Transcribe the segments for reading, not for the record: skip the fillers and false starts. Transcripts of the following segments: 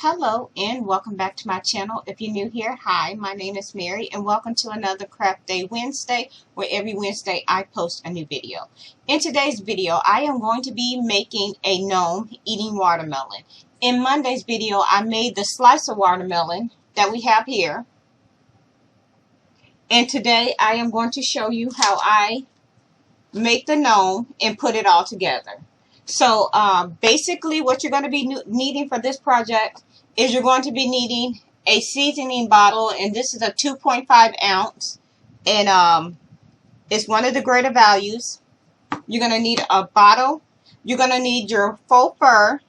Hello and welcome back to my channel. If you're new here, hi, my name is Mary and welcome to another Craft Day Wednesday, where every Wednesday I post a new video. In today's video, I am going to be making a gnome eating watermelon. In Monday's video, I made the slice of watermelon that we have here. And today I am going to show you how I make the gnome and put it all together. So basically what you're going to be needing for this project is you're going to be needing a seasoning bottle, and this is a 2.5 ounce, and it's one of the greater values. You're going to need a bottle. You're going to need your faux fur.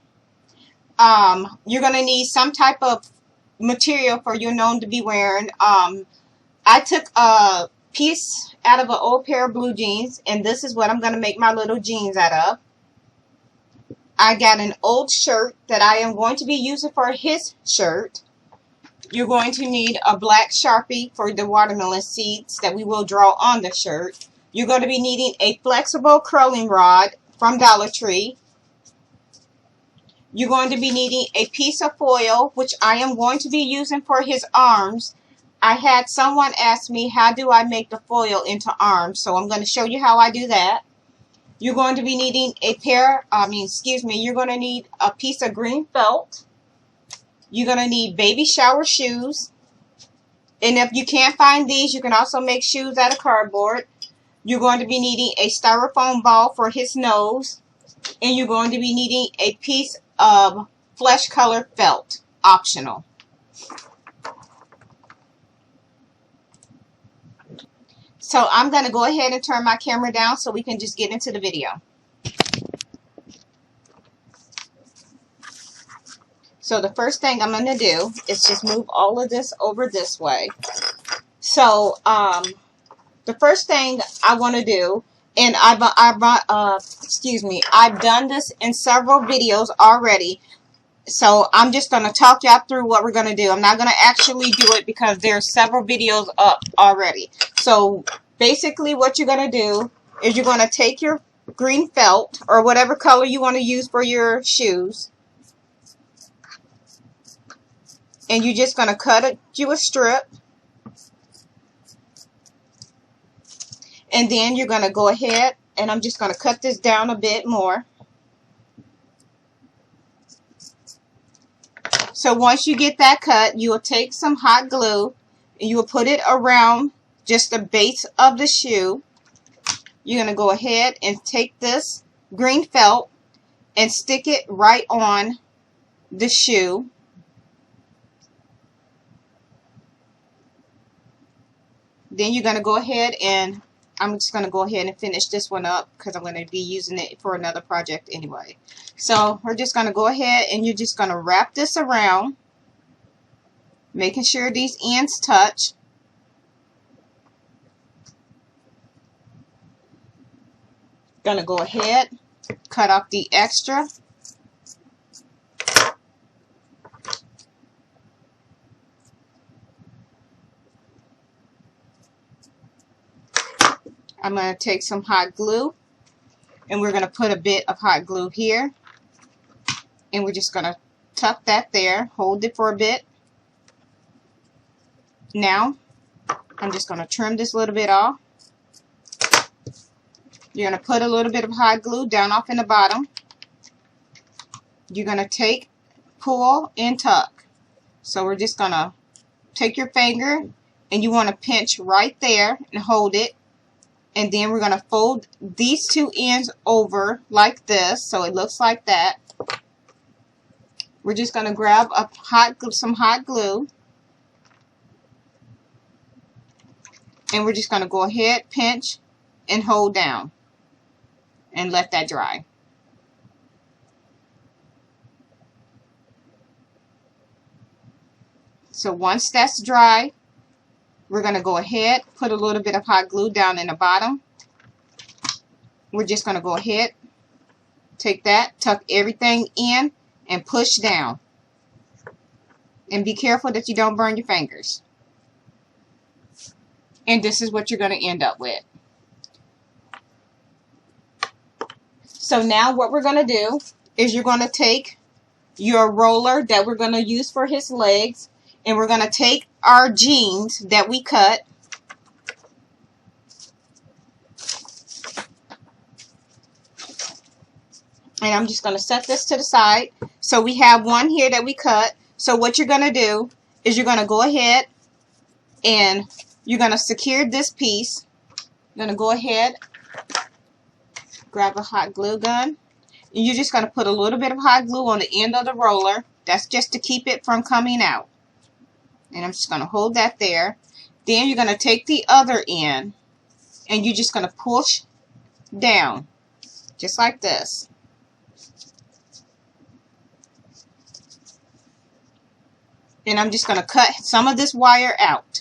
You're going to need some type of material for your gnome to be wearing. I took a piece out of an old pair of blue jeans, and this is what I'm going to make my little jeans out of. I got an old shirt that I am going to be using for his shirt. You're going to need a black Sharpie for the watermelon seeds that we will draw on the shirt. You're going to be needing a flexible curling rod from Dollar Tree. You're going to be needing a piece of foil, which I am going to be using for his arms. I had someone ask me, how do I make the foil into arms? So I'm going to show you how I do that. You're going to be needing you're going to need a piece of green felt. You're going to need baby shower shoes. And if you can't find these, you can also make shoes out of cardboard. You're going to be needing a styrofoam ball for his nose. And you're going to be needing a piece of flesh colored felt, optional. So I'm going to go ahead and turn my camera down so we can just get into the video. So the first thing I'm going to do is just move all of this over this way. So the first thing I want to do, and I've done this in several videos already. So I'm just going to talk y'all through what we're going to do. I'm not going to actually do it because there's several videos up already. So basically what you're going to do is you're going to take your green felt or whatever color you want to use for your shoes. And you're just going to cut you a strip. And then you're going to go ahead, and I'm just going to cut this down a bit more. So once you get that cut, you will take some hot glue and you will put it around just the base of the shoe. You're going to go ahead and take this green felt and stick it right on the shoe. Then you're going to go ahead and I'm just going to go ahead and finish this one up because I'm going to be using it for another project anyway. So we're just going to go ahead and you're just going to wrap this around, making sure these ends touch. Going to go ahead, cut off the extra. I'm going to take some hot glue, and we're going to put a bit of hot glue here. And we're just going to tuck that there, hold it for a bit. Now, I'm just going to trim this little bit off. You're going to put a little bit of hot glue down off in the bottom. You're going to pull, and tuck. So we're just going to take your finger, and you want to pinch right there and hold it. And then we're going to fold these two ends over like this, so it looks like that. We're just going to grab some hot glue. And we're just going to go ahead, pinch, and hold down. And let that dry. So once that's dry, we're going to go ahead, put a little bit of hot glue down in the bottom. We're just going to go ahead, take that, tuck everything in, and push down. And be careful that you don't burn your fingers. And this is what you're going to end up with. So now what we're going to do is you're going to take your roller that we're going to use for his legs, and we're going to take our jeans that we cut, and I'm just going to set this to the side. So we have one here that we cut. So what you're going to do is you're going to go ahead and you're going to secure this piece. You're going to go ahead, grab a hot glue gun, and you're just going to put a little bit of hot glue on the end of the roller. That's just to keep it from coming out. And I'm just going to hold that there. Then you're going to take the other end and you're just going to push down just like this. And I'm just going to cut some of this wire out.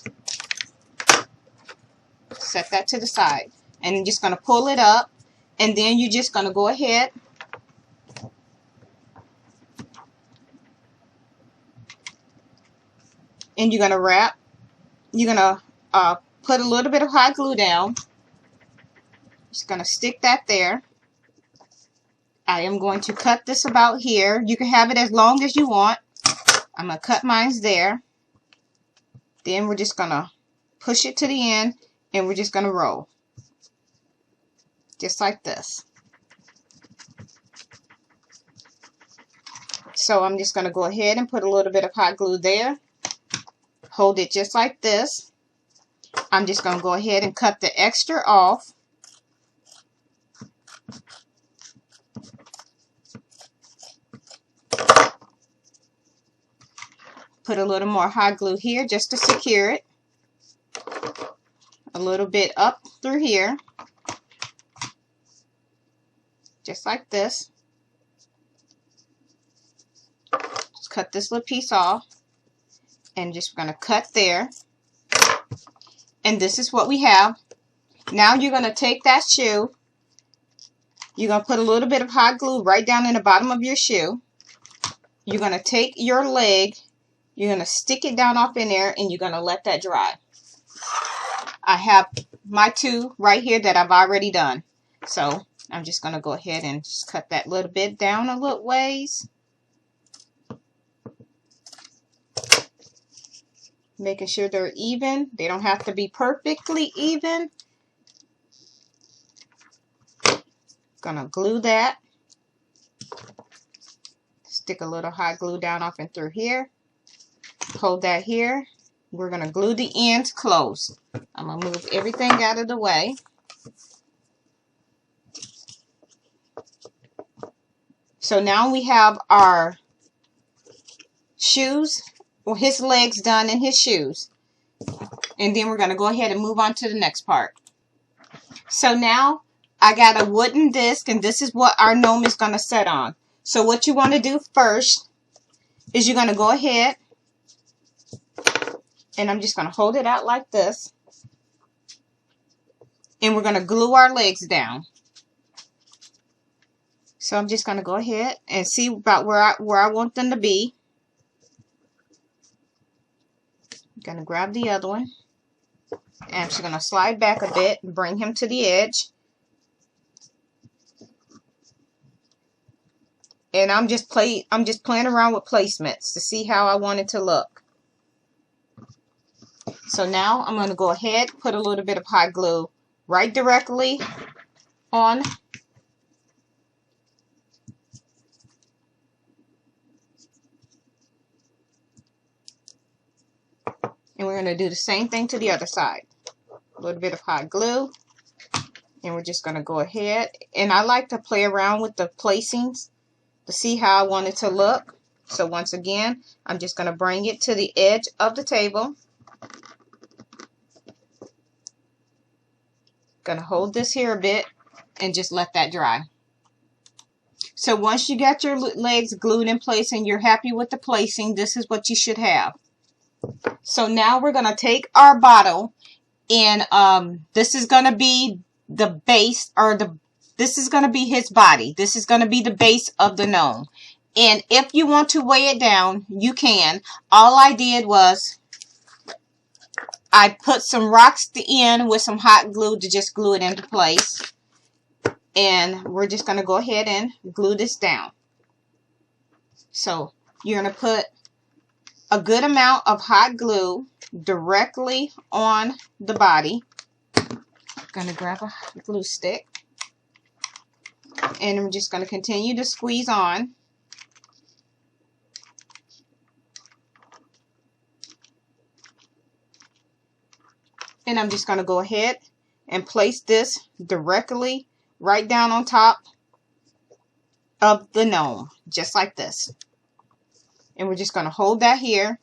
Set that to the side. And I'm just going to pull it up. And then you're just going to go ahead and you're going to wrap. You're going to put a little bit of hot glue down. Just going to stick that there. I am going to cut this about here. You can have it as long as you want. I'm going to cut mine there. Then we're just going to push it to the end and we're just going to roll. Just like this. So I'm just going to go ahead and put a little bit of hot glue there. Hold it just like this. I'm just going to go ahead and cut the extra off. Put a little more hot glue here just to secure it. A little bit up through here. Just like this. Just cut this little piece off. And just going to cut there. And this is what we have. Now you're going to take that shoe. You're going to put a little bit of hot glue right down in the bottom of your shoe. You're going to take your leg. You're going to stick it down off in there and you're going to let that dry. I have my two right here that I've already done. So I'm just going to go ahead and just cut that little bit down a little ways. Making sure they're even. They don't have to be perfectly even. Gonna glue that. Stick a little hot glue down off and through here. Hold that here. We're going to glue the ends closed. I'm going to move everything out of the way. So now we have our shoes, or his legs done and his shoes. And then we're going to go ahead and move on to the next part. So now I got a wooden disc, and this is what our gnome is going to set on. So what you want to do first is you're going to go ahead, and I'm just going to hold it out like this. And we're going to glue our legs down. So I'm just going to go ahead and see about where I want them to be. I'm going to grab the other one. And I'm just going to slide back a bit and bring him to the edge. And I'm just playing around with placements to see how I want it to look. So now I'm going to go ahead, put a little bit of hot glue right directly on. And we're going to do the same thing to the other side. A little bit of hot glue. And we're just going to go ahead. And I like to play around with the placings to see how I want it to look. So once again, I'm just going to bring it to the edge of the table. Going to hold this here a bit and just let that dry. So once you got your legs glued in place and you're happy with the placing, this is what you should have. So now we're going to take our bottle, and this is going to be the base, or this is going to be his body. This is going to be the base of the gnome. And if you want to weigh it down, you can. All I did was I put some rocks at the end with some hot glue to just glue it into place. And we're just going to go ahead and glue this down. So you're going to put a good amount of hot glue directly on the body. I'm going to grab a glue stick. And I'm just going to continue to squeeze on. And I'm just going to go ahead and place this directly right down on top of the gnome, just like this. And we're just going to hold that here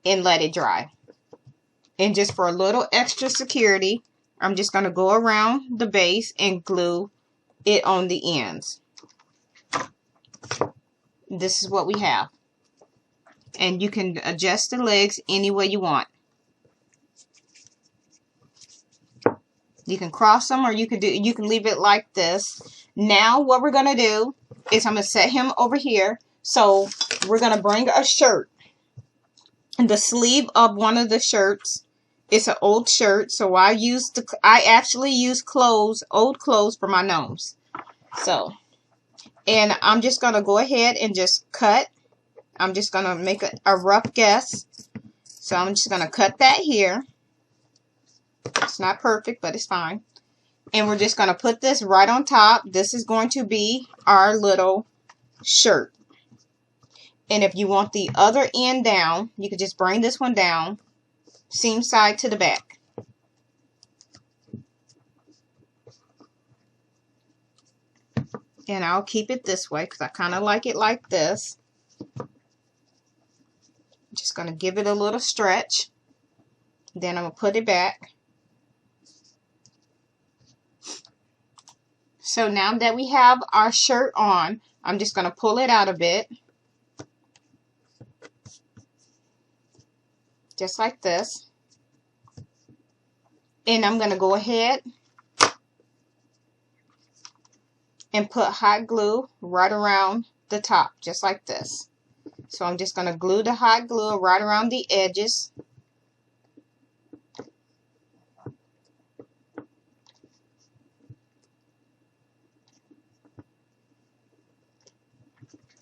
and let it dry. And just for a little extra security, I'm just going to go around the base and glue it on the ends. This is what we have. And you can adjust the legs any way you want. You can cross them, or you can leave it like this. Now what we're going to do is I'm going to set him over here. So we're going to bring a shirt. And the sleeve of one of the shirts, it's an old shirt, so I actually use old clothes for my gnomes. So, and I'm just going to go ahead and just cut. I'm just going to make a rough guess. So I'm just going to cut that here. It's not perfect, but it's fine. And we're just going to put this right on top. This is going to be our little shirt. And if you want the other end down, you can just bring this one down, seam side to the back. And I'll keep it this way because I kind of like it like this. Just going to give it a little stretch. Then I'm going to put it back. So now that we have our shirt on, I'm just going to pull it out a bit. Just like this. And I'm going to go ahead and put hot glue right around the top, just like this. So I'm just going to glue the hot glue right around the edges.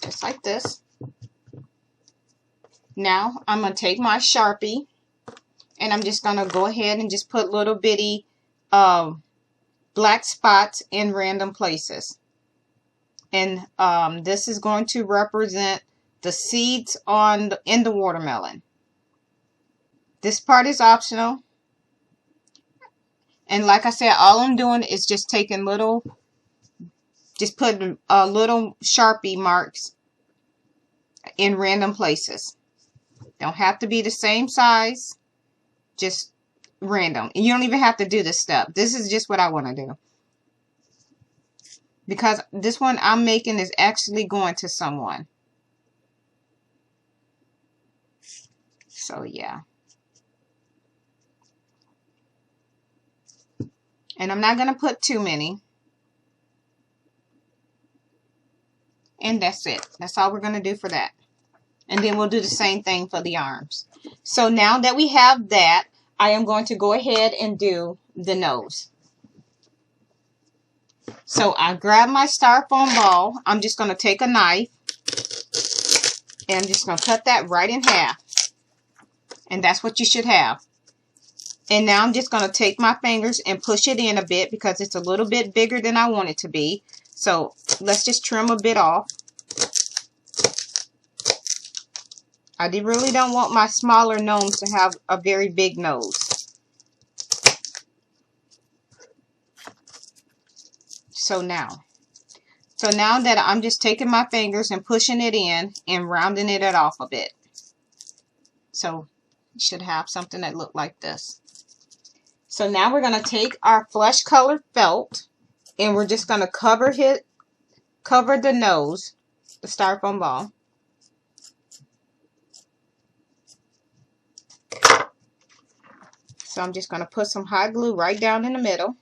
Just like this. Now I'm going to take my Sharpie and I'm just going to go ahead and just put little bitty black spots in random places. And this is going to represent the seeds in the watermelon. This part is optional. And like I said, all I'm doing is just taking just putting little Sharpie marks in random places. Don't have to be the same size, just random. And you don't even have to do this step. This is just what I want to do. Because this one I'm making is actually going to someone. So yeah. And I'm not going to put too many. And that's it. That's all we're going to do for that. And then we'll do the same thing for the arms. So now that we have that, I am going to go ahead and do the nose. So I grab my styrofoam ball. I'm just going to take a knife. And I'm just going to cut that right in half. And that's what you should have. And now I'm just going to take my fingers and push it in a bit because it's a little bit bigger than I want it to be. So let's just trim a bit off. I really don't want my smaller gnomes to have a very big nose. So now that I'm just taking my fingers and pushing it in and rounding it off a bit. So you should have something that look like this. So now we're going to take our flesh colored felt and we're just going to cover the nose, the styrofoam ball. So I'm just going to put some hot glue right down in the middle.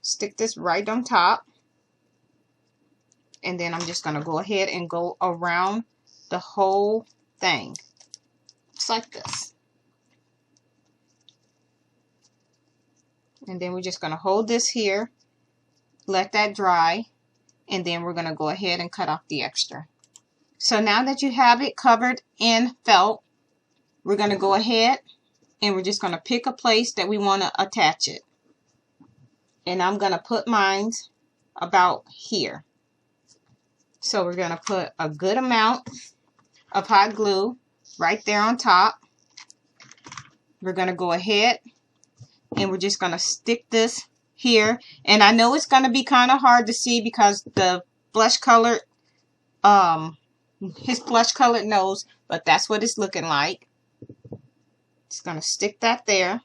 Stick this right on top. And then I'm just going to go ahead and go around the whole thing. Just like this. And then we're just going to hold this here. Let that dry. And then we're going to go ahead and cut off the extra. So now that you have it covered in felt, we're going to go ahead and we're just going to pick a place that we want to attach it. And I'm going to put mine about here. So we're going to put a good amount of hot glue right there on top. We're going to go ahead and we're just going to stick this here. And I know it's going to be kind of hard to see because the blush colored, his blush colored nose, but that's what it's looking like. Just going to stick that there.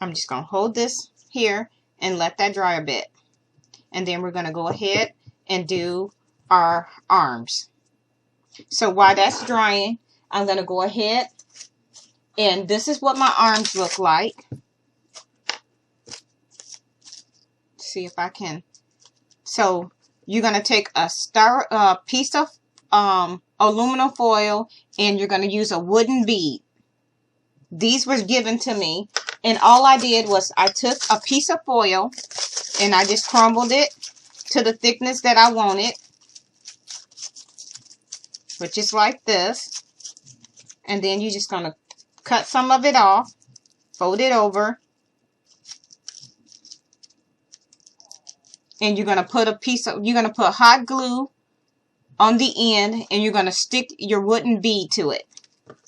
I'm just going to hold this here and let that dry a bit. And then we're going to go ahead and do our arms. So while that's drying, I'm going to go ahead and this is what my arms look like. See if I can. So you're going to take a piece of aluminum foil and you're going to use a wooden bead. These were given to me, and all I did was I took a piece of foil and I just crumbled it to the thickness that I wanted, which is like this. And then you're just going to cut some of it off, fold it over, and you're going to put hot glue on the end, and you're going to stick your wooden bead to it.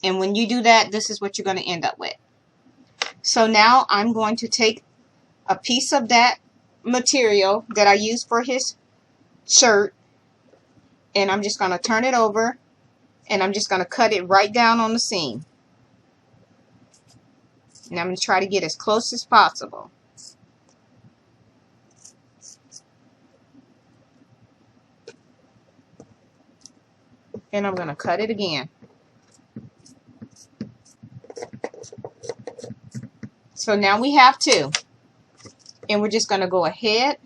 And when you do that, this is what you're going to end up with. So now I'm going to take a piece of that material that I used for his shirt, and I'm just going to turn it over, and I'm just going to cut it right down on the seam. And I'm going to try to get as close as possible. And I'm going to cut it again. So now we have two. And we're just going to go ahead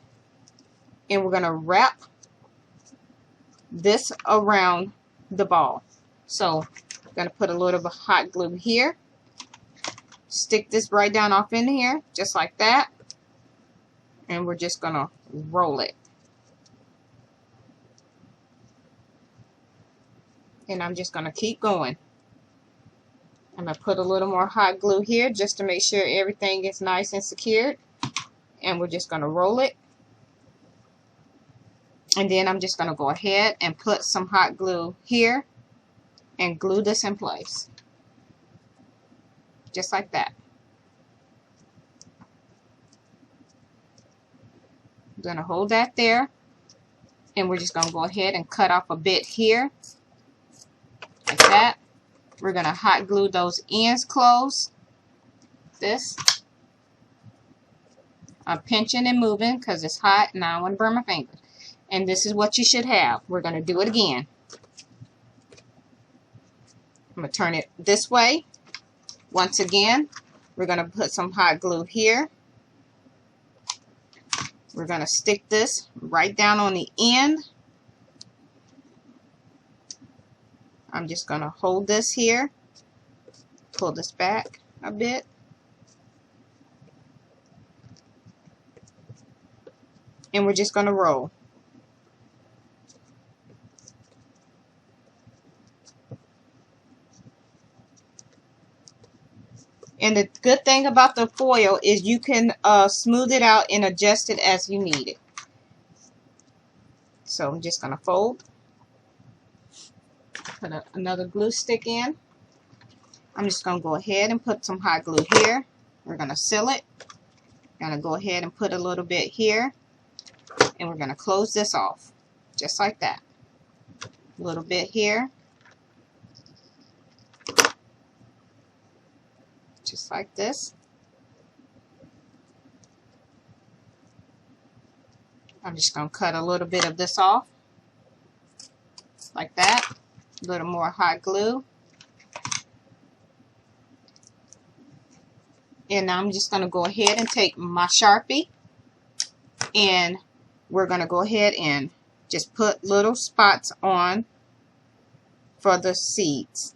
and we're going to wrap this around the ball. So I'm going to put a little bit of hot glue here. Stick this right down off in here, just like that. And we're just going to roll it. And I'm just going to keep going. I'm going to put a little more hot glue here just to make sure everything is nice and secured. And we're just going to roll it. And then I'm just going to go ahead and put some hot glue here and glue this in place. Just like that. I'm going to hold that there. And we're just going to go ahead and cut off a bit here. Like that. We're going to hot glue those ends closed. This. I'm pinching and moving because it's hot and I don't want to burn my fingers. And this is what you should have. We're going to do it again. I'm going to turn it this way. Once again, we're going to put some hot glue here. We're going to stick this right down on the end. I'm just going to hold this here, pull this back a bit, and we're just going to roll. And the good thing about the foil is you can smooth it out and adjust it as you need it. So I'm just going to fold. Put another glue stick in. I'm just going to go ahead and put some hot glue here. We're going to seal it. Going to go ahead and put a little bit here. And we're going to close this off. Just like that. A little bit here. Just like this. I'm just going to cut a little bit of this off. Like that. A little more hot glue. And now I'm just going to go ahead and take my Sharpie. And we're going to go ahead and just put little spots on for the seeds.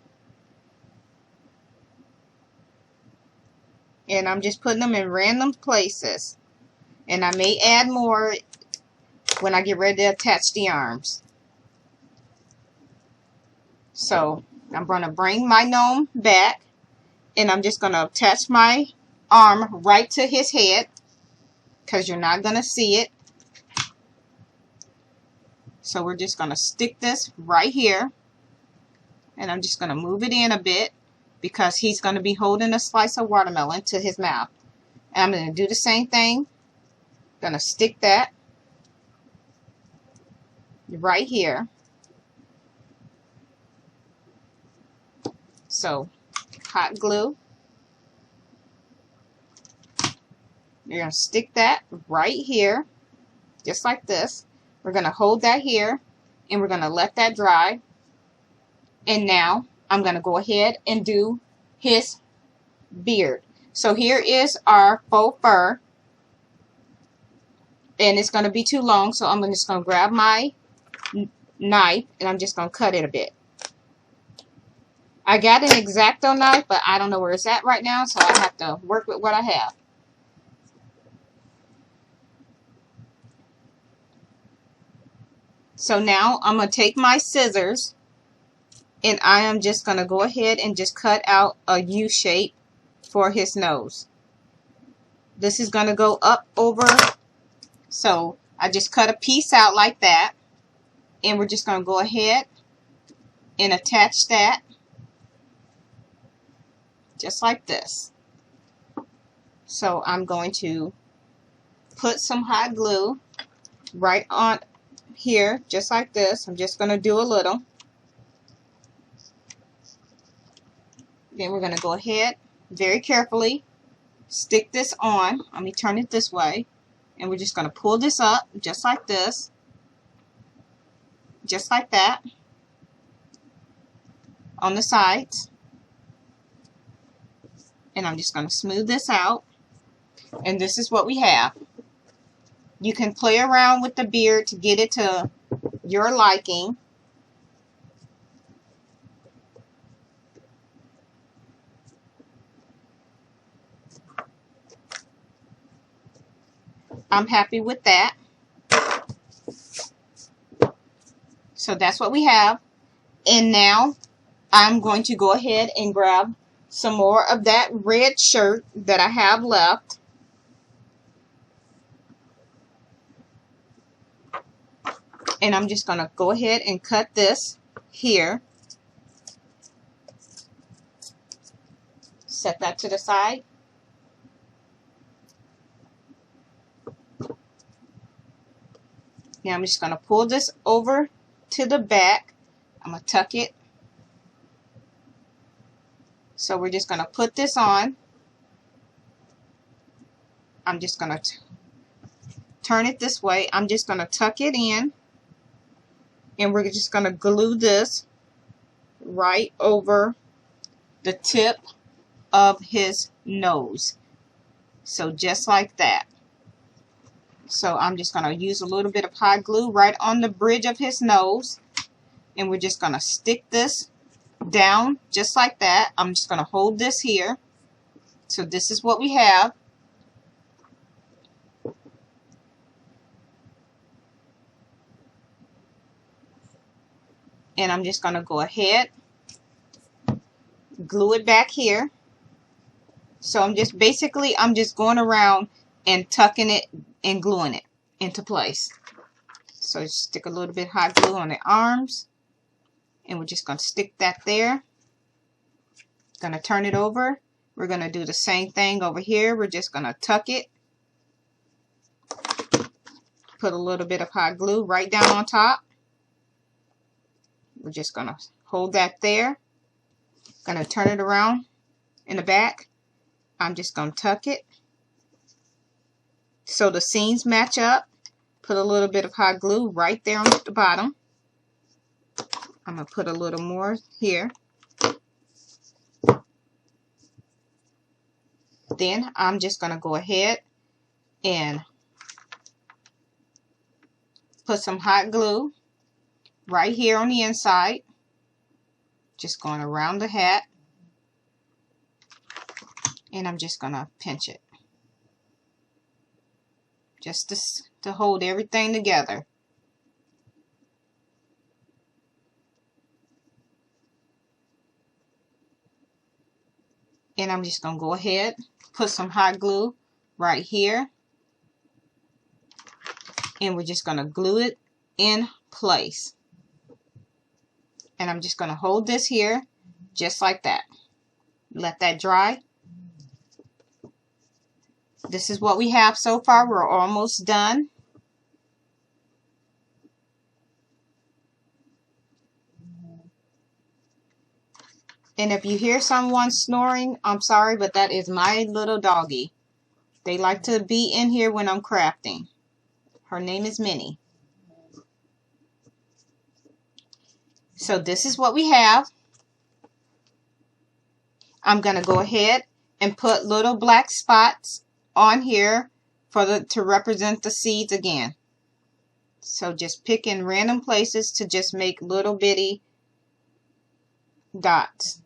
And I'm just putting them in random places. And I may add more when I get ready to attach the arms. So I'm going to bring my gnome back, and I'm just going to attach my arm right to his head because you're not going to see it. So we're just going to stick this right here, and I'm just going to move it in a bit because he's going to be holding a slice of watermelon to his mouth. And I'm going to do the same thing. Going to stick that right here. So hot glue. You're going to stick that right here, just like this. We're going to hold that here, and we're going to let that dry. And now I'm going to go ahead and do his beard. So here is our faux fur, and it's going to be too long, so I'm just going to grab my knife, and I'm just going to cut it a bit. I got an X-Acto knife, but I don't know where it's at right now, so I have to work with what I have. So now I'm going to take my scissors, and I am just going to go ahead and just cut out a U shape for his nose. This is going to go up over, so I just cut a piece out like that, and we're just going to go ahead and attach that just like this. So I'm going to put some hot glue right on here, just like this. I'm just going to do a little. Then we're going to go ahead very carefully, stick this on. Let me turn it this way. And we're just going to pull this up just like this. Just like that. On the sides. And I'm just going to smooth this out. And this is what we have. You can play around with the beard to get it to your liking. I'm happy with that. So that's what we have. And now I'm going to go ahead and grab some more of that red shirt that I have left. And I'm just going to go ahead and cut this here. Set that to the side. Now I'm just going to pull this over to the back. I'm going to tuck it. So we're just going to put this on. I'm just going to turn it this way. I'm just going to tuck it in. And we're just going to glue this right over the tip of his nose. So just like that. So I'm just going to use a little bit of hot glue right on the bridge of his nose. And we're just going to stick this down just like that. I'm just going to hold this here. So this is what we have. And I'm just going to go ahead, glue it back here. So I'm just going around and tucking it and gluing it into place. So stick a little bit of hot glue on the arms. And we're just going to stick that there. Going to turn it over. We're going to do the same thing over here. We're just going to tuck it. Put a little bit of hot glue right down on top. We're just going to hold that there. Going to turn it around in the back. I'm just going to tuck it so the seams match up. Put a little bit of hot glue right there on the bottom. I'm going to put a little more here. Then I'm just going to go ahead and put some hot glue right here on the inside. Just going around the hat. And I'm just going to pinch it. Just to hold everything together. And I'm just going to go ahead, put some hot glue right here. And we're just going to glue it in place. And I'm just going to hold this here just like that. Let that dry. This is what we have so far. We're almost done. And if you hear someone snoring, I'm sorry, but that is my little doggy. They like to be in here when I'm crafting. Her name is Minnie. So this is what we have. I'm going to go ahead and put little black spots on here to represent the seeds again. So just pick in random places to just make little bitty dots.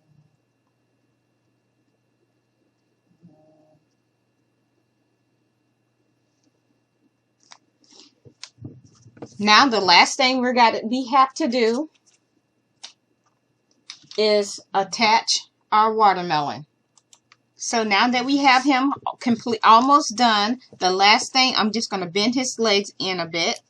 Now the last thing we have to do is attach our watermelon. So now that we have him almost done, the last thing, I'm just going to bend his legs in a bit.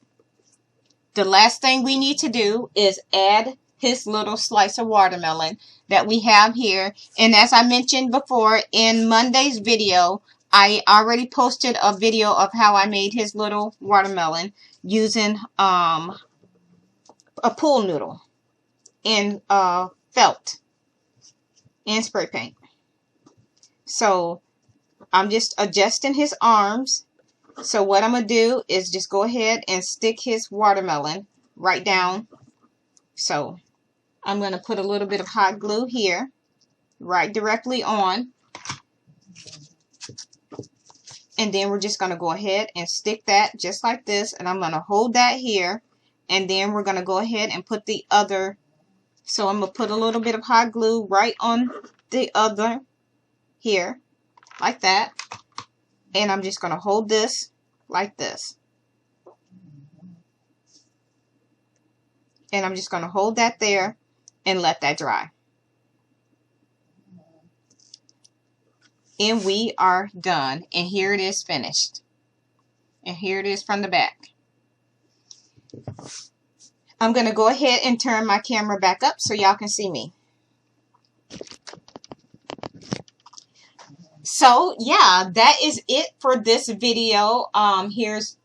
The last thing we need to do is add his little slice of watermelon that we have here. And as I mentioned before in Monday's video, I already posted a video of how I made his little watermelon using a pool noodle and felt and spray paint. So I'm just adjusting his arms. So what I'm going to do is just go ahead and stick his watermelon right down. So I'm going to put a little bit of hot glue here, right directly on. And then we're just going to go ahead and stick that just like this. And I'm going to hold that here. And then we're going to go ahead and put the other. So I'm going to put a little bit of hot glue right on the other here, like that. And I'm just going to hold this like this. And I'm just going to hold that there and let that dry. And we are done. And here it is finished. And here it is from the back. I'm going to go ahead and turn my camera back up so y'all can see me. So yeah, that is it for this video. Here's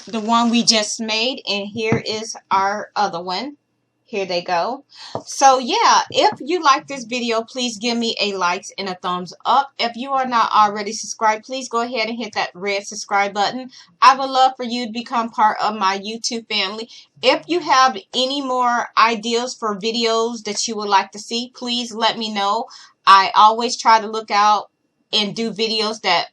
the one we just made, and here is our other one. Here they go. So yeah, if you like this video, please give me a like and a thumbs up. If you are not already subscribed, please go ahead and hit that red subscribe button. I would love for you to become part of my YouTube family. If you have any more ideas for videos that you would like to see, please let me know. I always try to look out and do videos that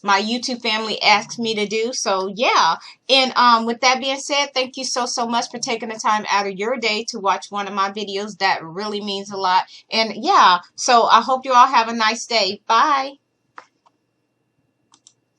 my YouTube family asks me to do. So yeah, and with that being said, thank you so much for taking the time out of your day to watch one of my videos. That really means a lot. And yeah, so I hope you all have a nice day. Bye.